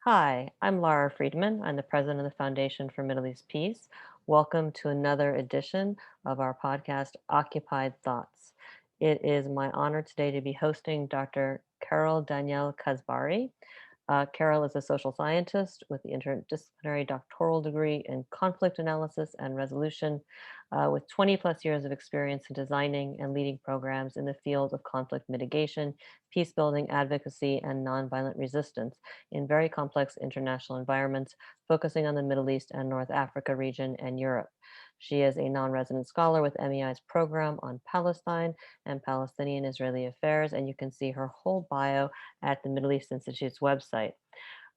Hi, I'm Lara Friedman. I'm the president of the Foundation for Middle East Peace. Welcome to another edition of our podcast, Occupied Thoughts. It is my honor today to be hosting Dr. Daniel Kasbari. Carol is a social scientist with the interdisciplinary doctoral degree in conflict analysis and resolution, with 20 plus years of experience in designing and leading programs in the field of conflict mitigation, peace building, advocacy, and nonviolent resistance in very complex international environments, focusing on the Middle East and North Africa region and Europe. She is a non-resident scholar with MEI's program on Palestine and Palestinian Israeli affairs, and you can see her whole bio at the Middle East Institute's website.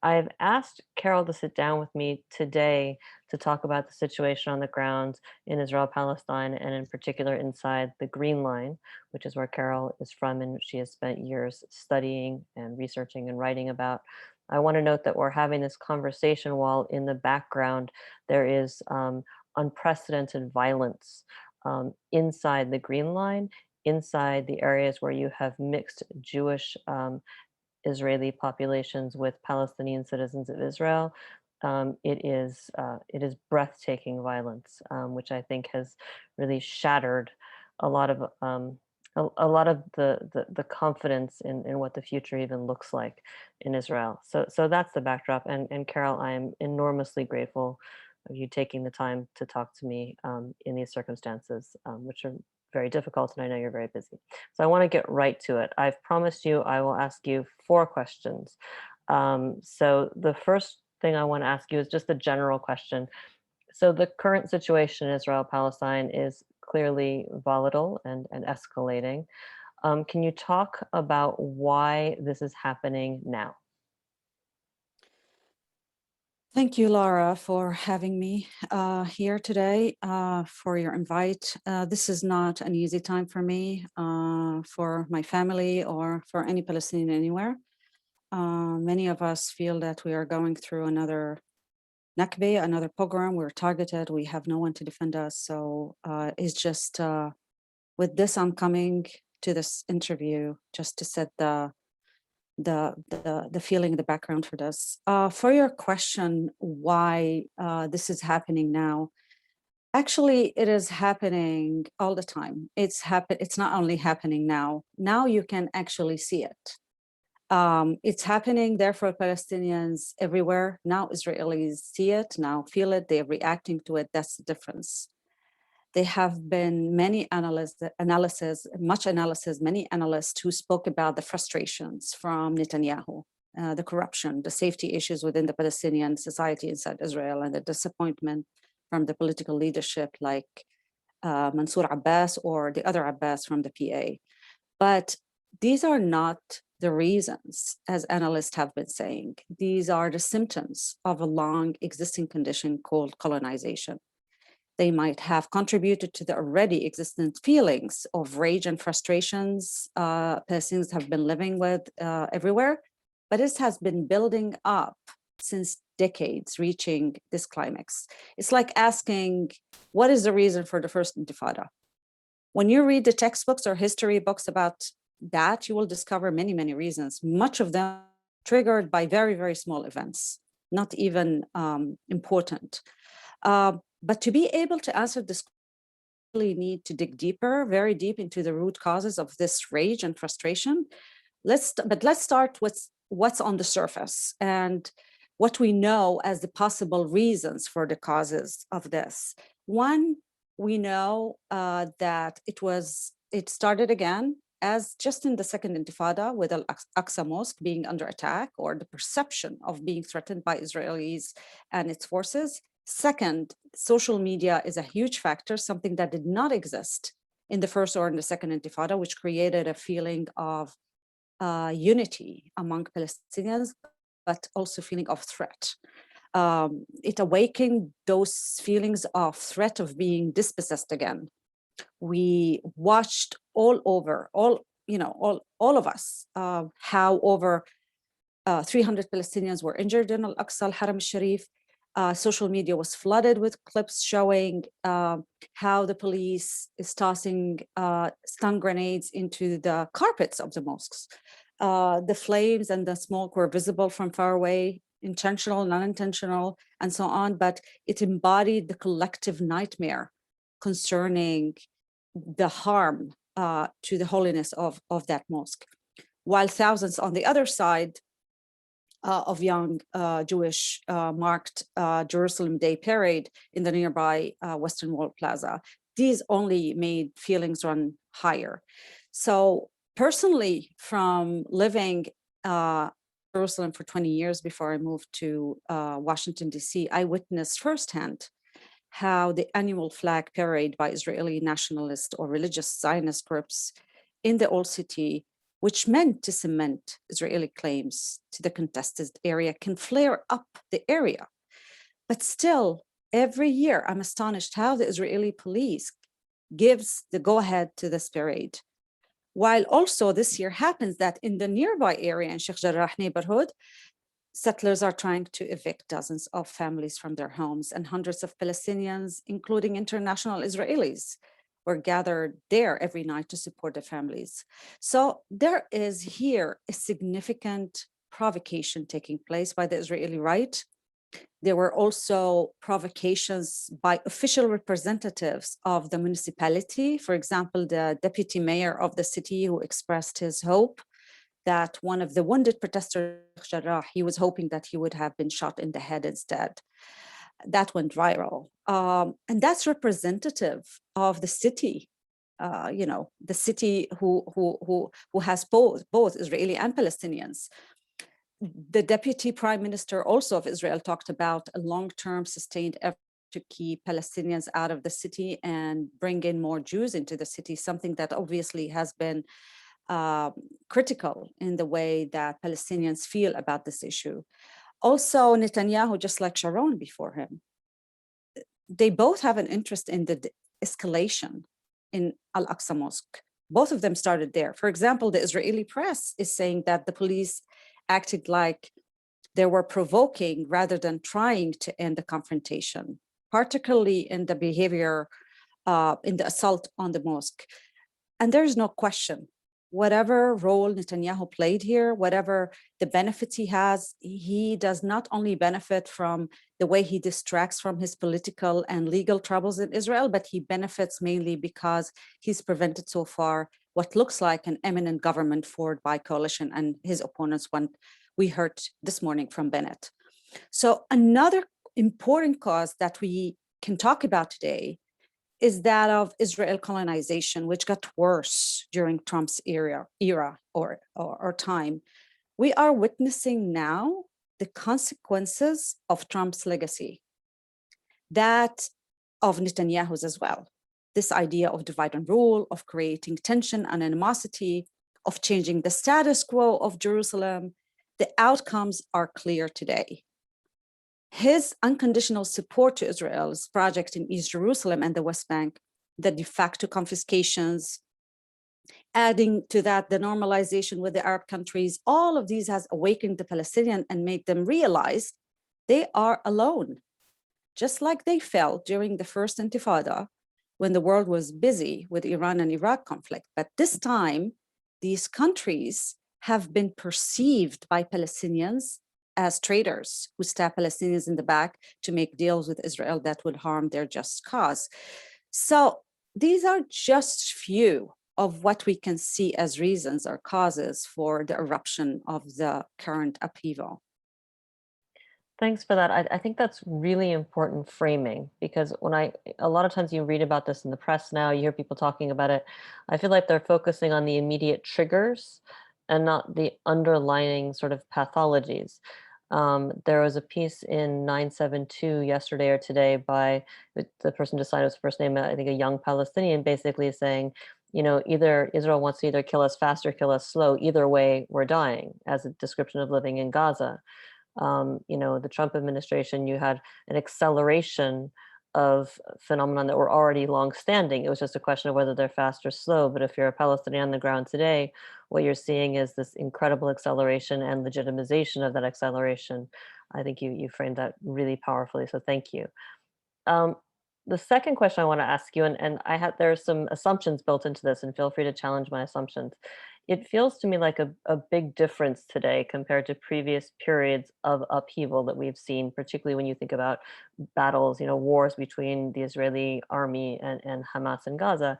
I've asked Carol to sit down with me today to talk about the situation on the ground in Israel, Palestine, and in particular inside the Green Line, which is where Carol is from and she has spent years studying and researching and writing about. I want to note that we're having this conversation while in the background there is unprecedented violence inside the Green Line, inside the areas where you have mixed Jewish Israeli populations with Palestinian citizens of Israel. It is breathtaking violence, which I think has really shattered a lot of the confidence in what the future even looks like in Israel. So that's the backdrop. And Carol, I am enormously grateful of you taking the time to talk to me in these circumstances, which are very difficult, and I know you're very busy. So I want to get right to it. I've promised you I will ask you 4 questions. So the first thing I want to ask you is just a general question. So the current situation in Israel Palestine is clearly volatile and escalating. Can you talk about why this is happening now? Thank you, Lara, for having me here today, for your invite. This is not an easy time for me, for my family, or for any Palestinian anywhere. Many of us feel that we are going through another Nakba, another pogrom. We're targeted. We have no one to defend us. So it's just, with this, I'm coming to this interview just to set the feeling, the background for this. For your question, why this is happening now? Actually, it is happening all the time. It's not only happening now. Now you can actually see it. It's happening there for Palestinians everywhere. Now Israelis see it, now feel it, they're reacting to it. That's the difference. There have been many much analysis, many analysts who spoke about the frustrations from Netanyahu, the corruption, the safety issues within the Palestinian society inside Israel, and the disappointment from the political leadership like Mansour Abbas or the other Abbas from the PA. But these are not the reasons, as analysts have been saying. These are the symptoms of a long existing condition called colonization. They might have contributed to the already existent feelings of rage and frustrations Palestinians have been living with everywhere, but it has been building up since decades, reaching this climax. It's like asking, what is the reason for the first Intifada? When you read the textbooks or history books about that, you will discover many, many reasons, much of them triggered by very, very small events, not even important. But to be able to answer this, really need to dig deeper, very deep into the root causes of this rage and frustration. Let's start with what's on the surface and what we know as the possible reasons for the causes of this. One, we know that it started again as just in the second Intifada with Al-Aqsa Mosque being under attack, or the perception of being threatened by Israelis and its forces. Second, social media is a huge factor, something that did not exist in the first or in the second Intifada, which created a feeling of unity among Palestinians, but also feeling of threat. It awakened those feelings of threat of being dispossessed again. We watched all of us, how over 300 Palestinians were injured in Al-Aqsa Al-Haram Al-Sharif. Social media was flooded with clips showing how the police is tossing stun grenades into the carpets of the mosques. The flames and the smoke were visible from far away. intentional, non-intentional, and so on, but it embodied the collective nightmare concerning the harm to the holiness of that mosque. While thousands on the other side of young Jewish marked Jerusalem Day parade in the nearby Western Wall Plaza. These only made feelings run higher. So personally, from living Jerusalem for 20 years before I moved to Washington, D.C., I witnessed firsthand how the annual flag parade by Israeli nationalist or religious Zionist groups in the Old City, which meant to cement Israeli claims to the contested area, can flare up the area. But still, every year, I'm astonished how the Israeli police gives the go-ahead to this parade. While also this year happens that in the nearby area in Sheikh Jarrah neighborhood, settlers are trying to evict dozens of families from their homes, and hundreds of Palestinians, including international Israelis, were gathered there every night to support the families. So there is here a significant provocation taking place by the Israeli right. There were also provocations by official representatives of the municipality. For example, the deputy mayor of the city, who expressed his hope that one of the wounded protesters, Jarrah, he was hoping that he would have been shot in the head instead. That went viral. And that's representative of the city, the city who has both Israeli and Palestinians. The deputy prime minister also of Israel talked about a long-term sustained effort to keep Palestinians out of the city and bring in more Jews into the city, something that obviously has been critical in the way that Palestinians feel about this issue. Also, Netanyahu, just like Sharon before him, they both have an interest in the escalation in Al-Aqsa Mosque. Both of them started there. For example, the Israeli press is saying that the police acted like they were provoking rather than trying to end the confrontation, particularly in the behavior, in the assault on the mosque. And there's no question, whatever role Netanyahu played here, whatever the benefits he has, he does not only benefit from the way he distracts from his political and legal troubles in Israel, but he benefits mainly because he's prevented so far what looks like an eminent government forward by coalition and his opponents, when we heard this morning from Bennett. So another important cause that we can talk about today is that of Israel colonization, which got worse during Trump's era or time. We are witnessing now the consequences of Trump's legacy, that of Netanyahu's as well. This idea of divide and rule, of creating tension and animosity, of changing the status quo of Jerusalem, the outcomes are clear today. His unconditional support to Israel's project in East Jerusalem and the West Bank, the de facto confiscations, adding to that the normalization with the Arab countries, all of these has awakened the Palestinian and made them realize they are alone, just like they felt during the first Intifada when the world was busy with Iran and Iraq conflict. But this time, these countries have been perceived by Palestinians as traitors who stab Palestinians in the back to make deals with Israel that would harm their just cause. So these are just few of what we can see as reasons or causes for the eruption of the current upheaval. Thanks for that. I think that's really important framing, because a lot of times you read about this in the press now, you hear people talking about it. I feel like they're focusing on the immediate triggers and not the underlying sort of pathologies. There was a piece in 972 yesterday or today by the person decided his first name, I think a young Palestinian, basically saying, either Israel wants to either kill us fast or kill us slow. Either way, we're dying, as a description of living in Gaza. The Trump administration, you had an acceleration of phenomenon that were already long-standing. It was just a question of whether they're fast or slow. But if you're a Palestinian on the ground today, what you're seeing is this incredible acceleration and legitimization of that acceleration. I think you framed that really powerfully. So thank you. Um, the second question I want to ask you, and there's some assumptions built into this, and feel free to challenge my assumptions, it feels to me like a big difference today compared to previous periods of upheaval that we've seen, particularly when you think about battles, wars between the Israeli army and Hamas in Gaza,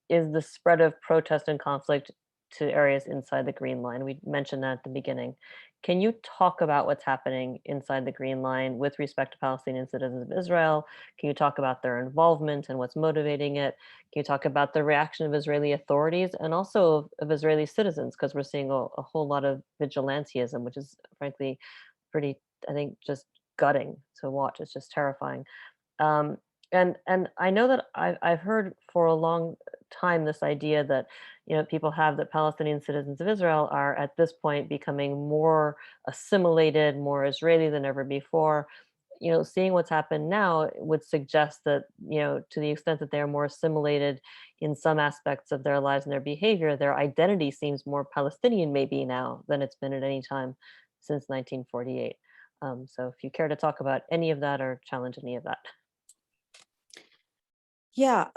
is the spread of protest and conflict to areas inside the Green Line. We mentioned that at the beginning. Can you talk about what's happening inside the Green Line with respect to Palestinian citizens of Israel? Can you talk about their involvement and what's motivating it? Can you talk about the reaction of Israeli authorities and also of Israeli citizens? Because we're seeing a whole lot of vigilantism, which is frankly pretty, I think, just gutting to watch. It's just terrifying. Um, and I know that I've heard for a long time this idea that people have that Palestinian citizens of Israel are at this point becoming more assimilated, more Israeli than ever before. Seeing what's happened now would suggest that to the extent that they're more assimilated in some aspects of their lives and their behavior, their identity seems more Palestinian maybe now than it's been at any time since 1948. So if you care to talk about any of that or challenge any of that. Yeah,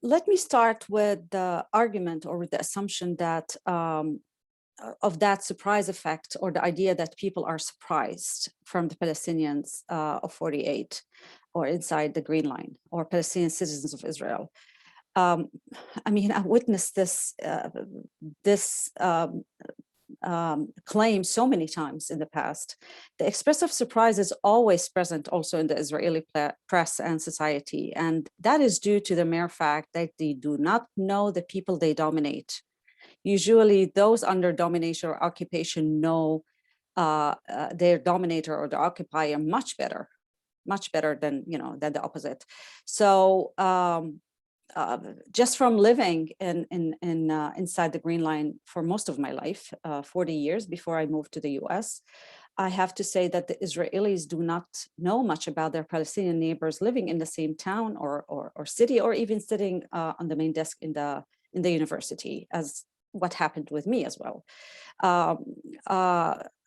let me start with the argument or with the assumption that of that surprise effect, or the idea that people are surprised from the Palestinians of 48 or inside the Green Line or Palestinian citizens of Israel. I mean, I witnessed this claim so many times in the past. The expressive surprise is always present also in the Israeli press and society. And that is due to the mere fact that they do not know the people they dominate. Usually those under domination or occupation know their dominator or the occupier much better than, than the opposite. So just from living inside the Green Line for most of my life, 40 years before I moved to the US, I have to say that the Israelis do not know much about their Palestinian neighbors living in the same town or city, or even sitting on the main desk in the university, as what happened with me as well.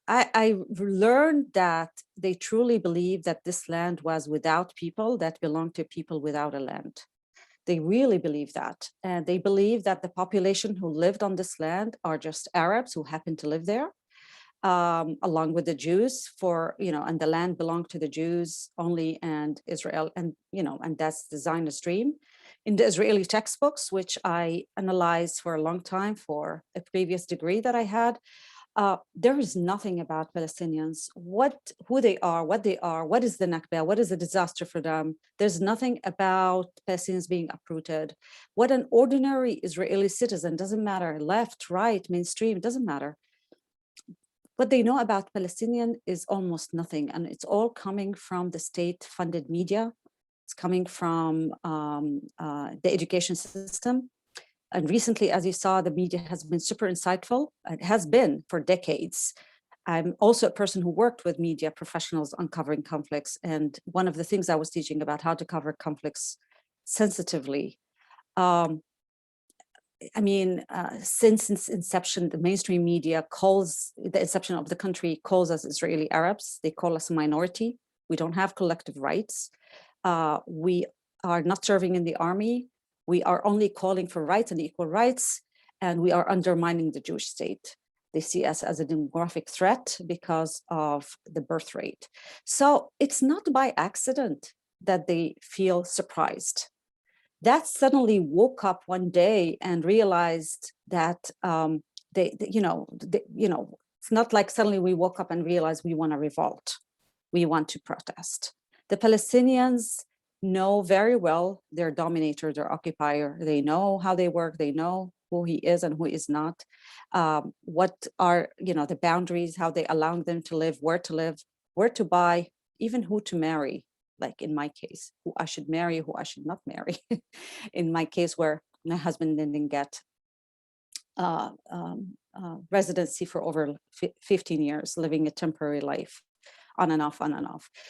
I learned that they truly believe that this land was without people, that belonged to people without a land. They really believe that. And they believe that the population who lived on this land are just Arabs who happen to live there, along with the Jews, and the land belonged to the Jews only and Israel. And, and that's the Zionist dream. In the Israeli textbooks, which I analyzed for a long time for a previous degree that I had, there is nothing about Palestinians, who they are, what is the Nakba, what is the disaster for them. There's nothing about Palestinians being uprooted. What an ordinary Israeli citizen, doesn't matter, left, right, mainstream, it doesn't matter. What they know about Palestinian is almost nothing, and it's all coming from the state-funded media. It's coming from the education system. And recently, as you saw, the media has been super insightful. It has been for decades. I'm also a person who worked with media professionals on covering conflicts. And one of the things I was teaching about how to cover conflicts sensitively. Since its inception, the mainstream media calls the inception of the country, calls us Israeli Arabs. They call us a minority. We don't have collective rights. We are not serving in the army. We are only calling for rights and equal rights, and we are undermining the Jewish state. They see us as a demographic threat because of the birth rate. So it's not by accident that they feel surprised. That suddenly woke up one day and realized that it's not like suddenly we woke up and realized we want to revolt. We want to protest. The Palestinians know very well their dominator, their occupier. They know how they work. They know who he is and who is not. What are the boundaries, how they allow them to live, where to buy, even who to marry. Like in my case, who I should marry, who I should not marry. In my case, where my husband didn't get residency for over 15 years, living a temporary life. On and off.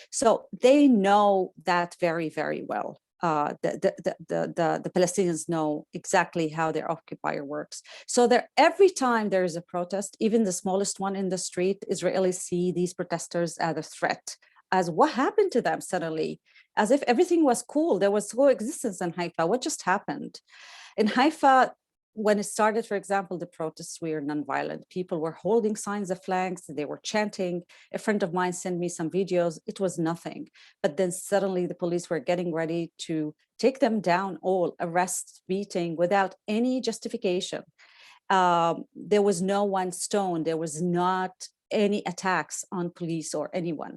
So they know that very, very well. The Palestinians know exactly how their occupier works. So every time there is a protest, even the smallest one in the street, Israelis see these protesters as a threat, as what happened to them suddenly, as if everything was cool. There was coexistence in Haifa. What just happened? In Haifa, when it started, for example, the protests were nonviolent. People were holding signs of flags, they were chanting. A friend of mine sent me some videos. It was nothing. But then suddenly the police were getting ready to take them down all, arrest, beating, without any justification. There was no one stoned. There was not any attacks on police or anyone.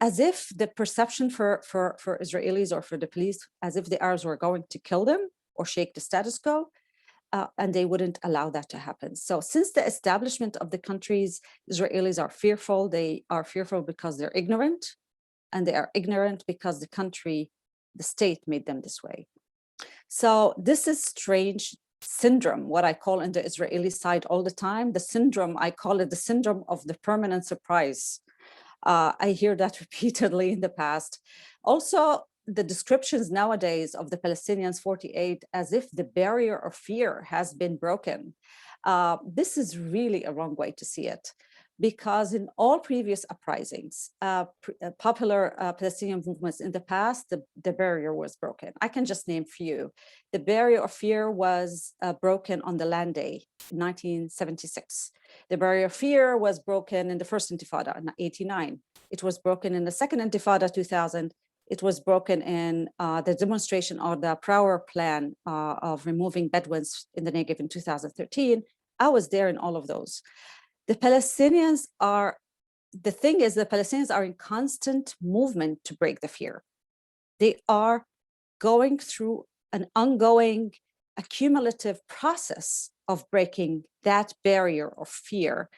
As if the perception for Israelis or for the police, as if the Arabs were going to kill them or shake the status quo, and they wouldn't allow that to happen. So since the establishment of the countries, Israelis are fearful. They are fearful because they're ignorant, and they are ignorant because the country, the state made them this way. So this is strange syndrome, what I call in the Israeli side all the time, the syndrome, I call it the syndrome of the permanent surprise. I hear that repeatedly in the past. Also, the descriptions nowadays of the Palestinians 48 as if the barrier of fear has been broken. This is really a wrong way to see it, because in all previous uprisings, popular Palestinian movements in the past, the barrier was broken. I can just name few. The barrier of fear was broken on the Land Day, 1976. The barrier of fear was broken in the first Intifada in 89. It was broken in the second Intifada, 2000. It was broken in the demonstration or the power plan of removing Bedouins in the Negev in 2013. I was there in all of those. The Palestinians are, the thing is, the Palestinians are in constant movement to break the fear. They are going through an ongoing accumulative process of breaking that barrier of fear,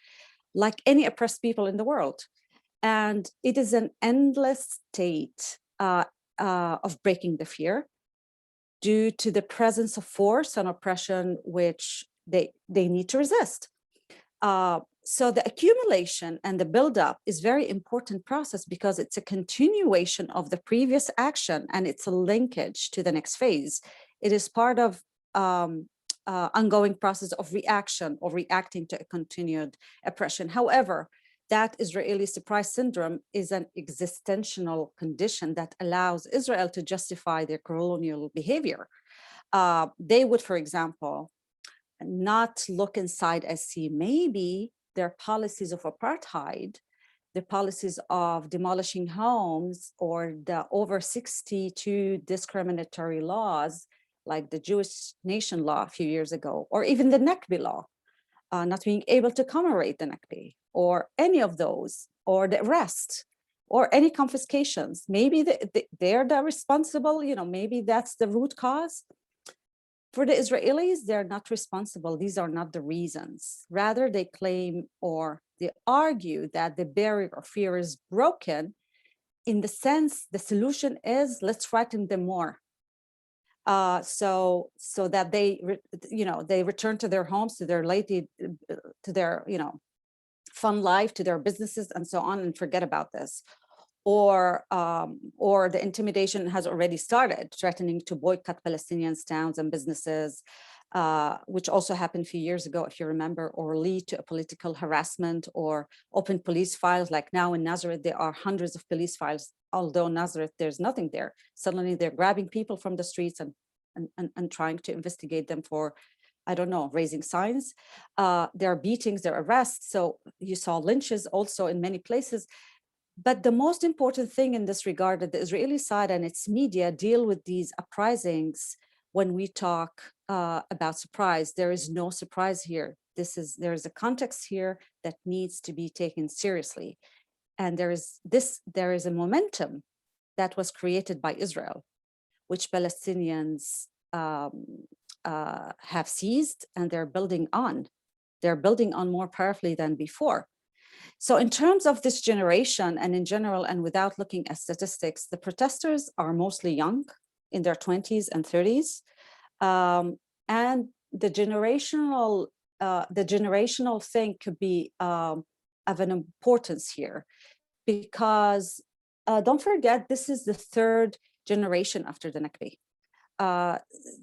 like any oppressed people in the world. And it is an endless state of breaking the fear due to the presence of force and oppression, which they need to resist. So the accumulation and the buildup is very important process because it's a continuation of the previous action and it's a linkage to the next phase. It is part of ongoing process of reaction or reacting to a continued oppression. However, that Israeli surprise syndrome is an existential condition that allows Israel to justify their colonial behavior. They would, for example, not look inside and see maybe their policies of apartheid, the policies of demolishing homes, or the over 62 discriminatory laws, like the Jewish nation law a few years ago, or even the Nakba law, not being able to commemorate the Nakba, or any of those, or the arrest, or any confiscations. Maybe they're the responsible, maybe that's the root cause. For the Israelis, they're not responsible. These are not the reasons. Rather, they claim or they argue that the barrier of fear is broken in the sense the solution is let's frighten them more. So that they return to their homes, to their fun life, to their businesses and so on, and forget about this. Or the intimidation has already started, threatening to boycott Palestinian towns and businesses, which also happened a few years ago, if you remember, or lead to a political harassment or open police files. Like now in Nazareth, there are hundreds of police files, although Nazareth, there's nothing there. Suddenly they're grabbing people from the streets and trying to investigate them for, I don't know, raising signs. There are beatings, there are arrests. So you saw lynches also in many places. But the most important thing in this regard, that the Israeli side and its media deal with these uprisings. When we talk about surprise, there is no surprise here. There is a context here that needs to be taken seriously. And there is a momentum that was created by Israel, which Palestinians have seized, and they're building on. They're building on more powerfully than before. So in terms of this generation and in general, and without looking at statistics, the protesters are mostly young, in their 20s and 30s. And the generational thing could be of an importance here, because don't forget, this is the third generation after the Nakba.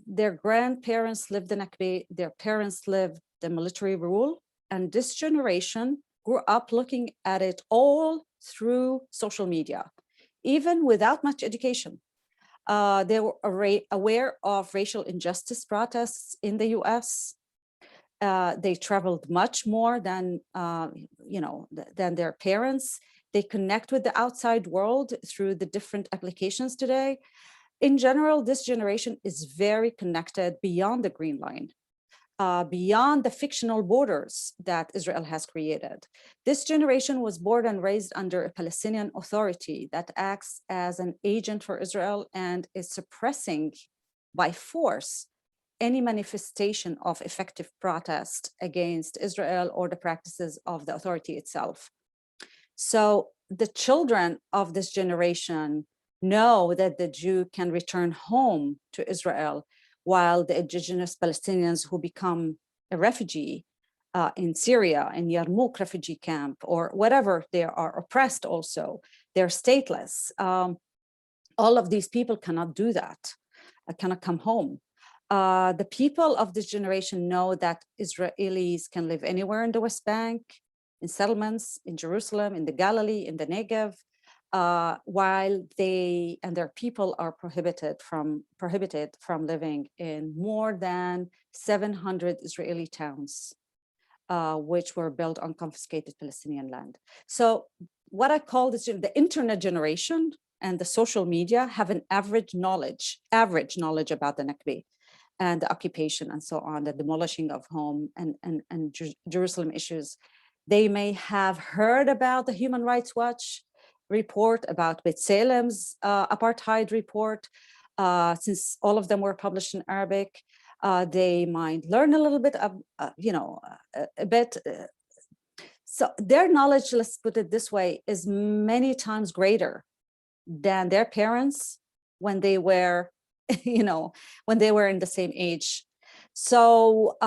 Their grandparents lived the Nakba, their parents lived the military rule, and this generation grew up looking at it all through social media, even without much education. They were aware of racial injustice protests in the US. They traveled much more than, than their parents. They connect with the outside world through the different applications today. In general, this generation is very connected beyond the Green Line, beyond the fictional borders that Israel has created. This generation was born and raised under a Palestinian Authority that acts as an agent for Israel and is suppressing by force any manifestation of effective protest against Israel or the practices of the authority itself. So the children of this generation know that the Jew can return home to Israel, while the indigenous Palestinians who become a refugee in Syria, in Yarmouk refugee camp, or whatever, they are oppressed also, they're stateless. All of these people cannot do that, cannot come home. The people of this generation know that Israelis can live anywhere in the West Bank, in settlements, in Jerusalem, in the Galilee, in the Negev, while they and their people are prohibited from living in more than 700 Israeli towns, which were built on confiscated Palestinian land. So what I call this, the internet generation and the social media have an average knowledge about the Nakba and the occupation and so on, the demolishing of home and Jerusalem issues. They may have heard about the Human Rights Watch report, about B'Tselem's apartheid report, since all of them were published in Arabic. They might learn a little bit of, a bit. So their knowledge, let's put it this way, is many times greater than their parents when they were, when they were in the same age. So,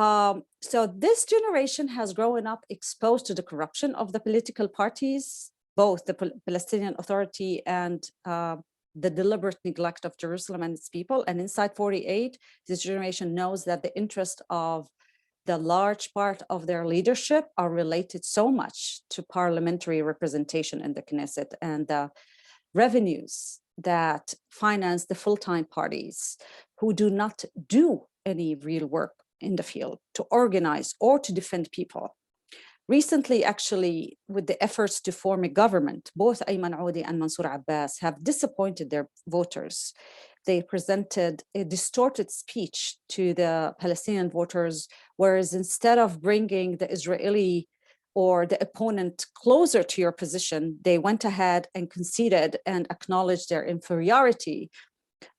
so this generation has grown up exposed to the corruption of the political parties, both the Palestinian Authority and the deliberate neglect of Jerusalem and its people. And inside 48, this generation knows that the interest of the large part of their leadership are related so much to parliamentary representation in the Knesset and the revenues that finance the full-time parties who do not do any real work in the field to organize or to defend people. Recently, actually, with the efforts to form a government, both Ayman Audi and Mansour Abbas have disappointed their voters. They presented a distorted speech to the Palestinian voters, whereas instead of bringing the Israeli or the opponent closer to your position, they went ahead and conceded and acknowledged their inferiority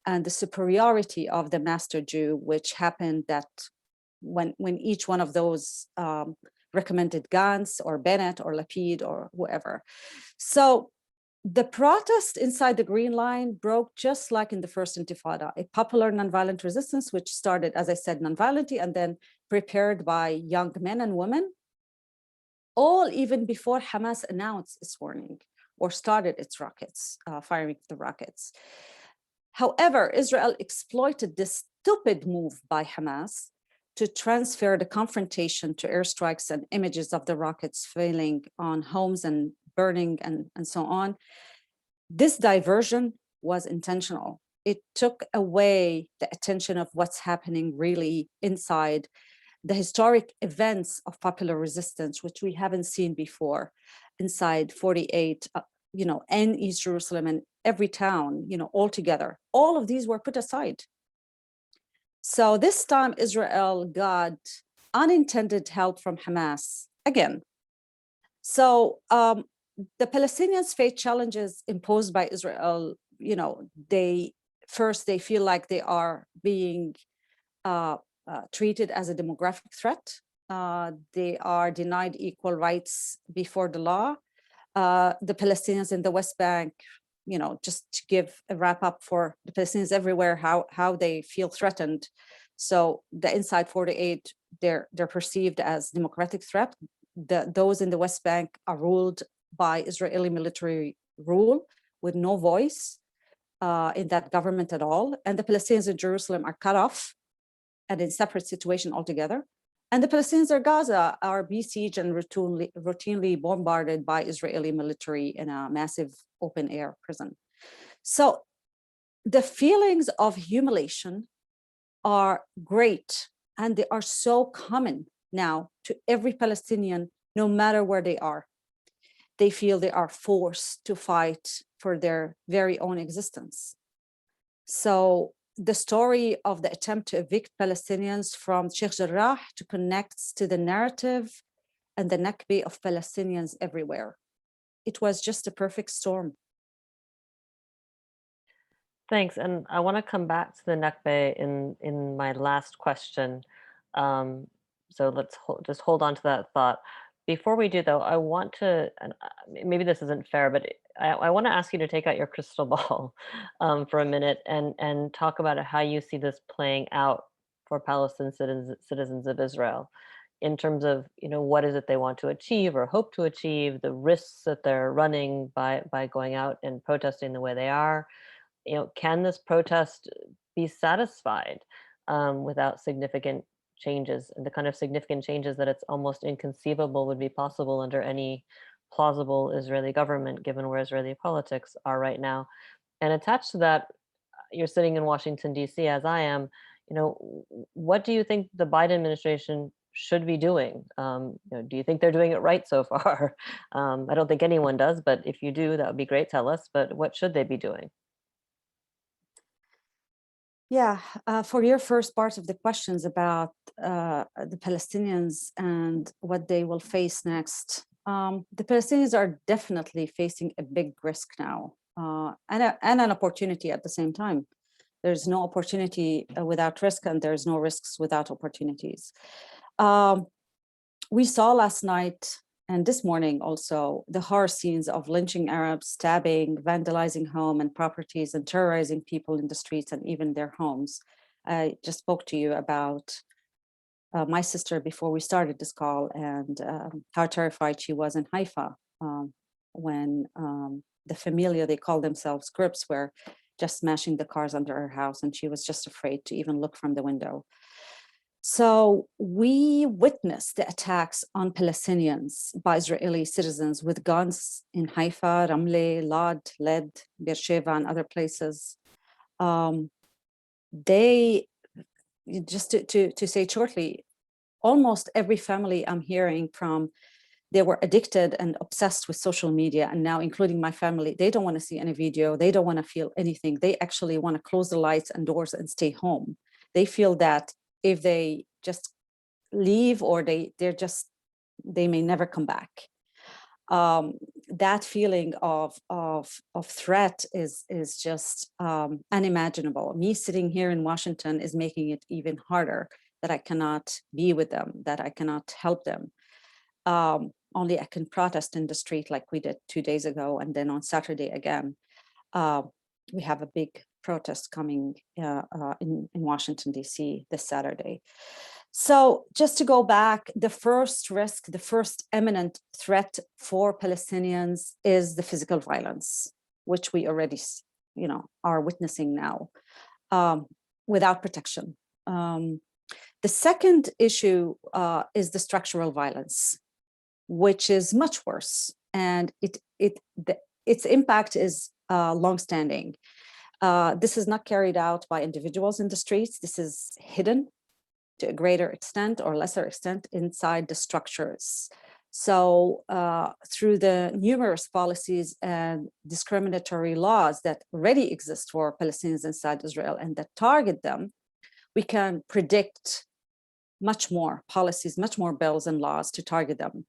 and the superiority of the master Jew, which happened that when each one of those recommended Gantz or Bennett or Lapid or whoever. So the protest inside the Green Line broke just like in the first Intifada, a popular nonviolent resistance, which started, as I said, nonviolently and then prepared by young men and women, all even before Hamas announced its warning or started its rockets, firing the rockets. However, Israel exploited this stupid move by Hamas to transfer the confrontation to airstrikes and images of the rockets failing on homes and burning and so on. This diversion was intentional. It took away the attention of what's happening really inside the historic events of popular resistance, which we haven't seen before inside 48, and East Jerusalem and every town, all together. All of these were put aside. So this time Israel got unintended help from Hamas again. So the Palestinians face challenges imposed by Israel. They feel like they are being treated as a demographic threat. They are denied equal rights before the law. The Palestinians in the West Bank, just to give a wrap up for the Palestinians everywhere, how they feel threatened. So the inside 48, they're perceived as democratic threat. Those in the West Bank are ruled by Israeli military rule with no voice in that government at all. And the Palestinians in Jerusalem are cut off and in separate situation altogether. And the Palestinians in Gaza are besieged and routinely bombarded by Israeli military in a massive open air prison. So the feelings of humiliation are great, and they are so common now to every Palestinian, no matter where they are. They feel they are forced to fight for their very own existence. So the story of the attempt to evict Palestinians from Sheikh Jarrah to connects to the narrative and the Nakba of Palestinians everywhere. It was just a perfect storm. Thanks, and I want to come back to the Nakba in my last question. Um, so just hold on to that thought. Before we do, though, I want to, and maybe this isn't fair, but I want to ask you to take out your crystal ball for a minute and talk about how you see this playing out for Palestinian citizens of Israel, in terms of, what is it they want to achieve or hope to achieve, the risks that they're running by going out and protesting the way they are. Can this protest be satisfied without significant changes, and the kind of significant changes that it's almost inconceivable would be possible under any plausible Israeli government, given where Israeli politics are right now? And attached to that, you're sitting in Washington, D.C., as I am. What do you think the Biden administration should be doing? Do you think they're doing it right so far? I don't think anyone does, but if you do, that would be great. Tell us. But what should they be doing? Yeah, for your first part of the questions about the Palestinians and what they will face next, the Palestinians are definitely facing a big risk now, and an opportunity at the same time. There's no opportunity without risk, and there's no risks without opportunities. We saw last night and this morning also the horror scenes of lynching Arabs, stabbing, vandalizing home and properties, and terrorizing people in the streets and even their homes. I just spoke to you about my sister before we started this call, and how terrified she was in Haifa when the familia, they call themselves, groups, were just smashing the cars under her house, and she was just afraid to even look from the window. So we witnessed the attacks on Palestinians by Israeli citizens with guns in Haifa, Ramle, Lod, Led, Beersheba, and other places. They, just to say it shortly, almost every family I'm hearing from, they were addicted and obsessed with social media, and now including my family, they don't want to see any video, they don't want to feel anything. They actually want to close the lights and doors and stay home. They feel that if they just leave, or they may never come back. That feeling of threat is just unimaginable. Me sitting here in Washington is making it even harder, that I cannot be with them, that I cannot help them. Only I can protest in the street like we did 2 days ago, and then on Saturday again. We have a big protest coming in Washington, D.C. this Saturday. So just to go back, the first risk, the first imminent threat for Palestinians is the physical violence, which we already, are witnessing now, without protection. The second issue is the structural violence, which is much worse, and its impact is longstanding. This is not carried out by individuals in the streets. This is hidden to a greater extent or lesser extent inside the structures. So through the numerous policies and discriminatory laws that already exist for Palestinians inside Israel and that target them, we can predict much more policies, much more bills and laws to target them.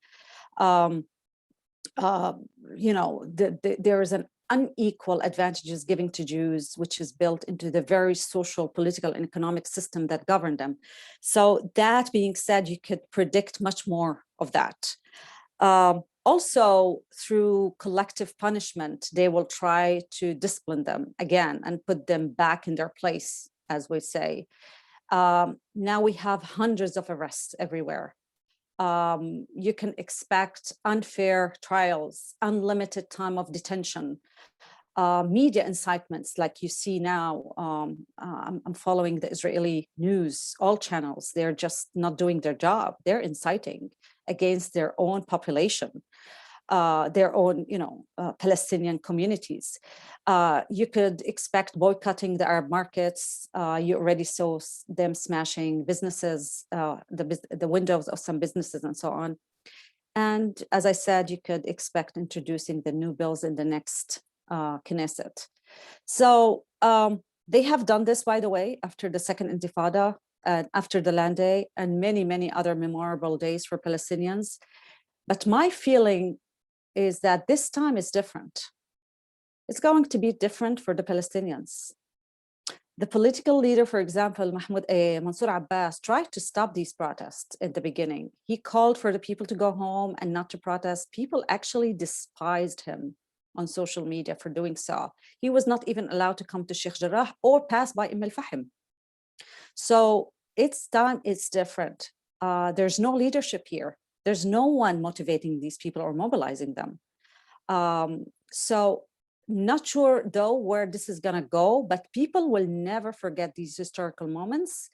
There is an unequal advantages given to Jews, which is built into the very social, political, and economic system that govern them. So that being said, you could predict much more of that. Also, through collective punishment, they will try to discipline them again and put them back in their place, as we say. Now we have hundreds of arrests everywhere. You can expect unfair trials, unlimited time of detention, media incitements like you see now. I'm following the Israeli news, all channels. They're just not doing their job. They're inciting against their own population. their own, Palestinian communities. You could expect boycotting the Arab markets. You already saw them smashing businesses, the windows of some businesses and so on. And as I said, you could expect introducing the new bills in the next Knesset. So they have done this, by the way, after the Second Intifada, after the Land Day, and many, many other memorable days for Palestinians. But my feeling is that this time is different. It's going to be different for the Palestinians. The political leader, for example, Mansour Abbas, tried to stop these protests in the beginning. He called for the people to go home and not to protest. People actually despised him on social media for doing so. He was not even allowed to come to Sheikh Jarrah or pass by Fahim. So it's time, it's different. There's no leadership here. There's no one motivating these people or mobilizing them. So not sure though where this is gonna go, but people will never forget these historical moments.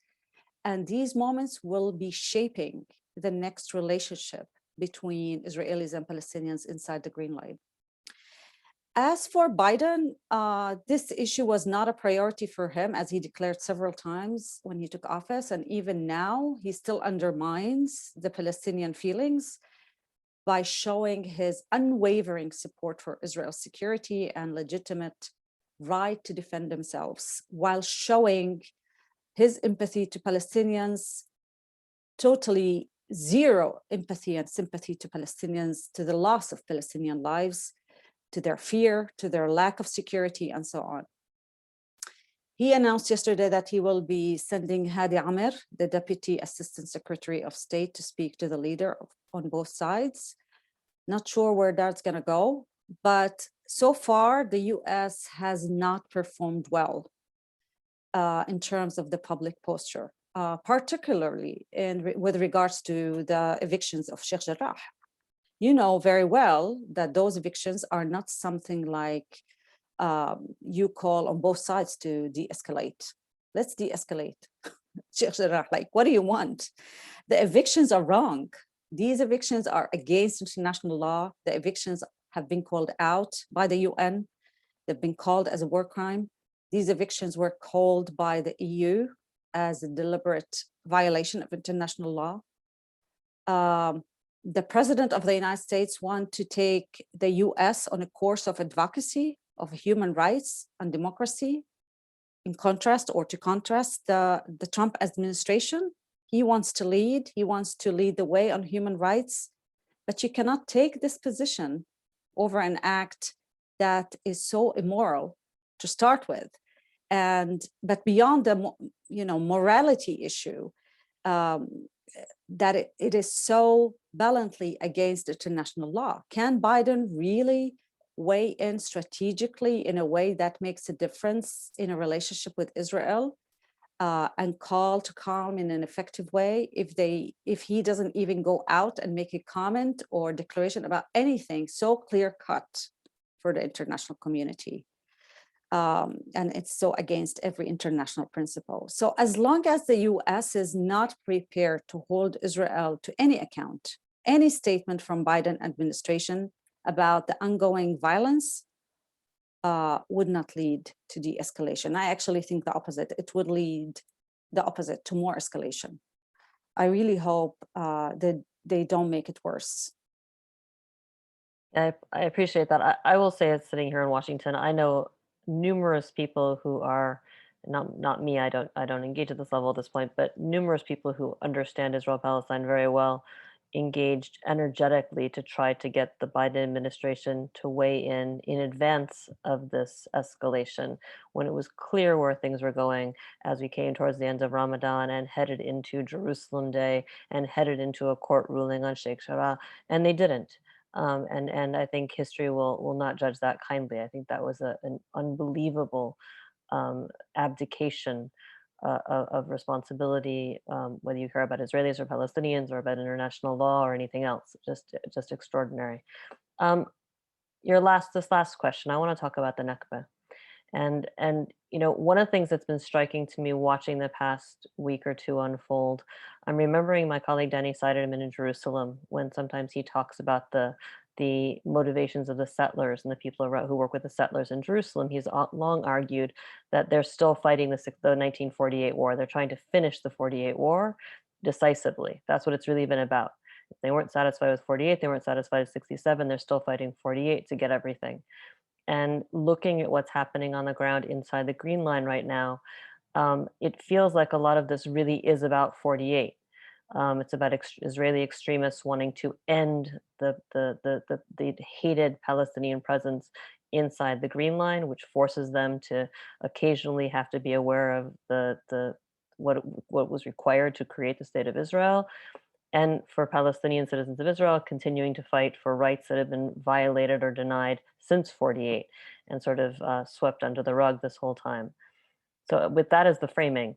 And these moments will be shaping the next relationship between Israelis and Palestinians inside the Green Line. As for Biden, this issue was not a priority for him, as he declared several times when he took office. And even now, he still undermines the Palestinian feelings by showing his unwavering support for Israel's security and legitimate right to defend themselves, while showing his empathy to Palestinians, totally zero empathy and sympathy to Palestinians, to the loss of Palestinian lives, to their fear, to their lack of security, and so on. He announced yesterday that he will be sending Hadi Amir, the Deputy Assistant Secretary of State, to speak to the leader on both sides. Not sure where that's going to go, but so far the US has not performed well in terms of the public posture, particularly with regards to the evictions of Sheikh Jarrah. You know very well that those evictions are not something like you call on both sides to de-escalate. Let's de-escalate. Sheikh Jarrah, like, what do you want? The evictions are wrong. These evictions are against international law. The evictions have been called out by the UN. They've been called as a war crime. These evictions were called by the EU as a deliberate violation of international law. The president of the United States wants to take the US on a course of advocacy of human rights and democracy, in contrast or to contrast the Trump administration. He wants to lead the way on human rights, but you cannot take this position over an act that is so immoral to start with. But beyond the morality issue, that it is so blatantly against international law. Can Biden really weigh in strategically in a way that makes a difference in a relationship with Israel and call to calm in an effective way if he doesn't even go out and make a comment or declaration about anything so clear cut for the international community? And it's so against every international principle. So as long as the US is not prepared to hold Israel to any account, any statement from Biden administration about the ongoing violence would not lead to de-escalation. I actually think the opposite. It would lead the opposite to more escalation. I really hope that they don't make it worse. I appreciate that. I will say, it's sitting here in Washington, I know numerous people who are not me. I don't engage at this level at this point, but numerous people who understand Israel Palestine very well engaged energetically to try to get the Biden administration to weigh in advance of this escalation, when it was clear where things were going as we came towards the end of Ramadan and headed into Jerusalem Day and headed into a court ruling on Sheikh Jarrah, and they didn't. And I think history will not judge that kindly. I think that was an unbelievable abdication of responsibility, whether you care about Israelis or Palestinians or about international law or anything else. Just extraordinary. This last question, I want to talk about the Nakba. And one of the things that's been striking to me watching the past week or two unfold, I'm remembering my colleague Danny cited him in Jerusalem when sometimes he talks about the the motivations of the settlers and the people who work with the settlers in Jerusalem. He's long argued that they're still fighting the 1948 war. They're trying to finish the 48 war decisively. That's what it's really been about. If they weren't satisfied with 48, they weren't satisfied with 67, they're still fighting 48 to get everything. And looking at what's happening on the ground inside the Green Line right now, it feels like a lot of this really is about 48. It's about Israeli extremists wanting to end the hated Palestinian presence inside the Green Line, which forces them to occasionally have to be aware of the what was required to create the state of Israel, and for Palestinian citizens of Israel continuing to fight for rights that have been violated or denied since 48 and sort of swept under the rug this whole time. So, with that as the framing,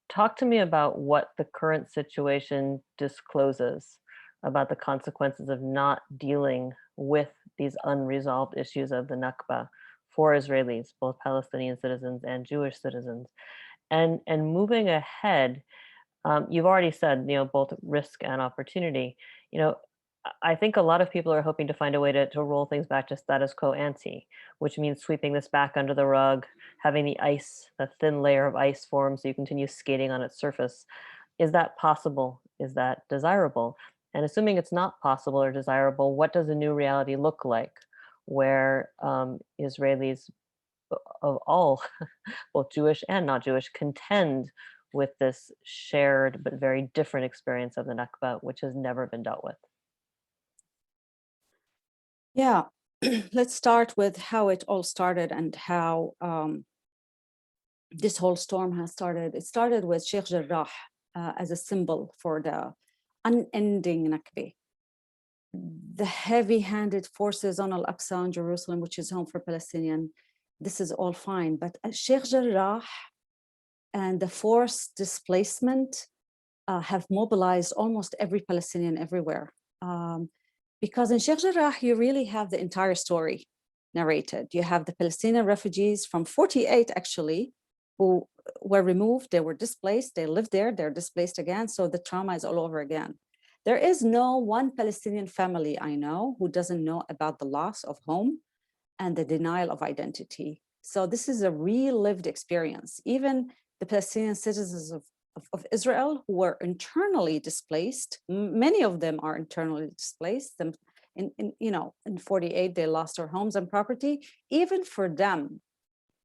talk to me about what the current situation discloses about the consequences of not dealing with these unresolved issues of the Nakba for Israelis, both Palestinian citizens and Jewish citizens. And moving ahead, you've already said, both risk and opportunity. You know, I think a lot of people are hoping to find a way to roll things back to status quo ante, which means sweeping this back under the rug, having the thin layer of ice form so you continue skating on its surface. Is that possible? Is that desirable? And assuming it's not possible or desirable, what does a new reality look like where Israelis of all, both Jewish and not Jewish, contend with this shared but very different experience of the Nakba, which has never been dealt with? Yeah, let's start with how it all started and how this whole storm has started. It started with Sheikh Jarrah as a symbol for the unending Nakba, the heavy-handed forces on Al-Aqsa in Jerusalem, which is home for Palestinian. This is all fine, but Sheikh Jarrah and the forced displacement have mobilized almost every Palestinian everywhere. Because in Sheikh Jarrah, you really have the entire story narrated. You have the Palestinian refugees from 48, actually, who were removed, they were displaced, they lived there, they're displaced again, so the trauma is all over again. There is no one Palestinian family I know who doesn't know about the loss of home and the denial of identity. So this is a real lived experience. Even the Palestinian citizens of Israel who were internally displaced, many of them are internally displaced. In 48, they lost their homes and property. Even for them,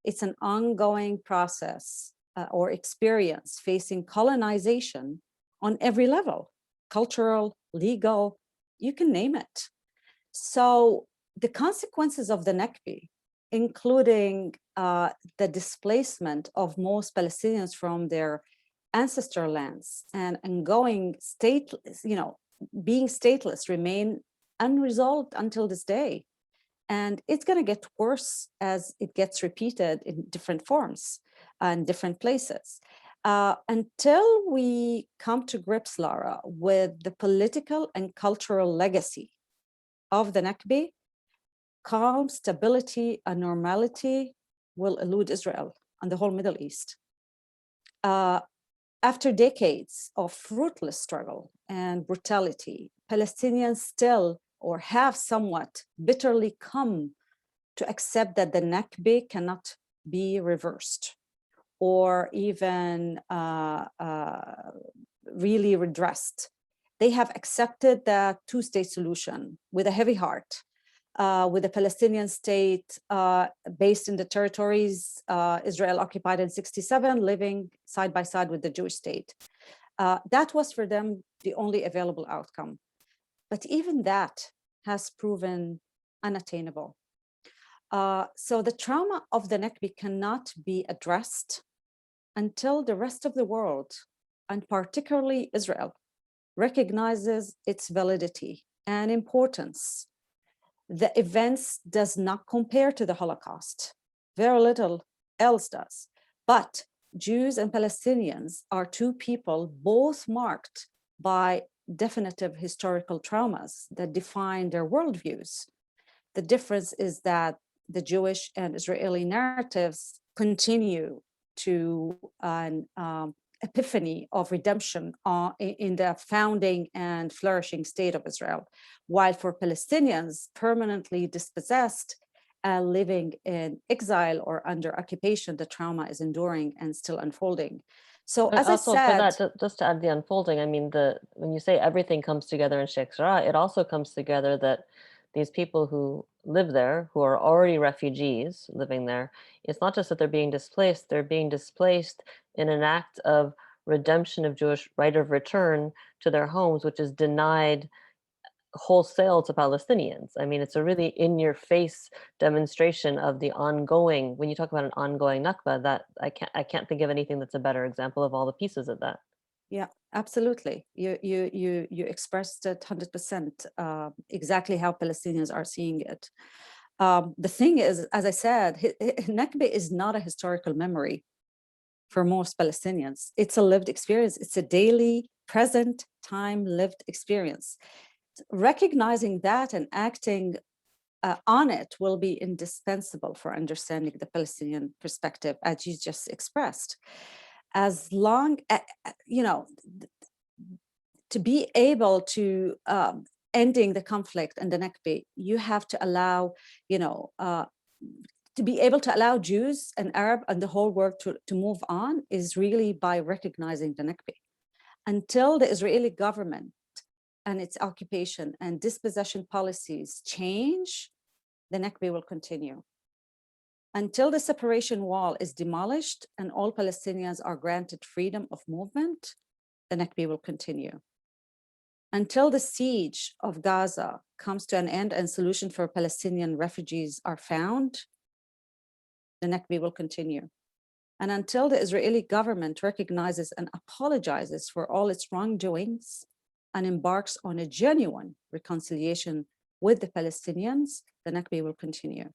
it's an ongoing process or experience facing colonization on every level, cultural, legal, you can name it. So the consequences of the Nakba, including the displacement of most Palestinians from their ancestral lands and going being stateless, remain unresolved until this day. And it's going to get worse as it gets repeated in different forms and different places. Until we come to grips, Lara, with the political and cultural legacy of the Nakba, calm, stability, and normality will elude Israel and the whole Middle East. After decades of fruitless struggle and brutality, Palestinians still or have somewhat bitterly come to accept that the Nakba cannot be reversed or even really redressed. They have accepted the two-state solution with a heavy heart, with a Palestinian state based in the territories Israel occupied in 67, living side by side with the Jewish state. That was for them the only available outcome. But even that has proven unattainable. So the trauma of the Nakba cannot be addressed until the rest of the world, and particularly Israel, recognizes its validity and importance. The events does not compare to the Holocaust. Very little else does. But Jews and Palestinians are two people both marked by definitive historical traumas that define their worldviews. The difference is that the Jewish and Israeli narratives continue to epiphany of redemption in the founding and flourishing state of Israel, while for Palestinians permanently dispossessed, living in exile or under occupation, the trauma is enduring and still unfolding. So, And as I also for said, that, just to add the unfolding, I mean, when you say everything comes together in Sheikh Jarrah, it also comes together that these people who live there, who are already refugees living there, it's not just that they're being displaced in an act of redemption of Jewish right of return to their homes, which is denied wholesale to Palestinians. I mean, it's a really in-your-face demonstration of the ongoing. When you talk about an ongoing Nakba, that I can't think of anything that's a better example of all the pieces of that. yeah, absolutely. You expressed it 100%, exactly how Palestinians are seeing it. The thing is, as I said, Nakba is not a historical memory for most Palestinians. It's a lived experience. It's a daily, present time lived experience. Recognizing that and acting on it will be indispensable for understanding the Palestinian perspective, as you just expressed. As long, to be able to ending the conflict and the Nakba, you have to allow, to be able to allow Jews and Arab and the whole world to move on is really by recognizing the Nakba. Until the Israeli government and its occupation and dispossession policies change, the Nakba will continue. Until the separation wall is demolished and all Palestinians are granted freedom of movement, the Nakba will continue. Until the siege of Gaza comes to an end and solution for Palestinian refugees are found, the Nakba will continue. And until the Israeli government recognizes and apologizes for all its wrongdoings and embarks on a genuine reconciliation with the Palestinians, the Nakba will continue.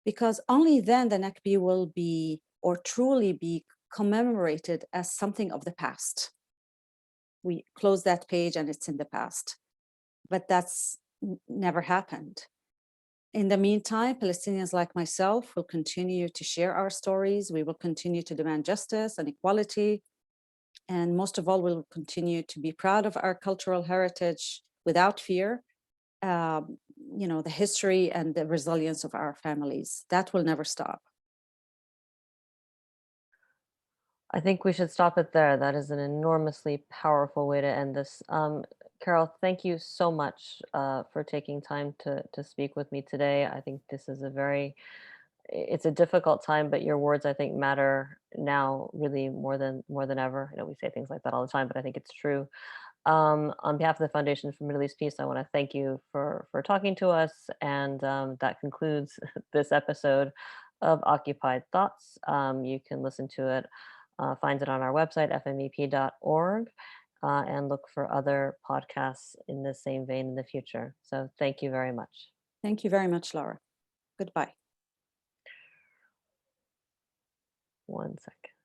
Because only then the Nakba will be, or truly be, commemorated as something of the past. We close that page and it's in the past. But that's never happened. In the meantime, Palestinians like myself will continue to share our stories. We will continue to demand justice and equality. And most of all, we'll continue to be proud of our cultural heritage without fear, the history and the resilience of our families. That will never stop. I think we should stop it there. That is an enormously powerful way to end this. Carol, thank you so much for taking time to speak with me today. I think this is it's a difficult time, but your words, I think, matter now really more than ever. We say things like that all the time, but I think it's true. On behalf of the Foundation for Middle East Peace, I want to thank you for talking to us, and that concludes this episode of Occupied Thoughts. You can listen to it, find it on our website, fmep.org, and look for other podcasts in the same vein in the future. So thank you very much. Thank you very much, Lara. Goodbye. 1 second.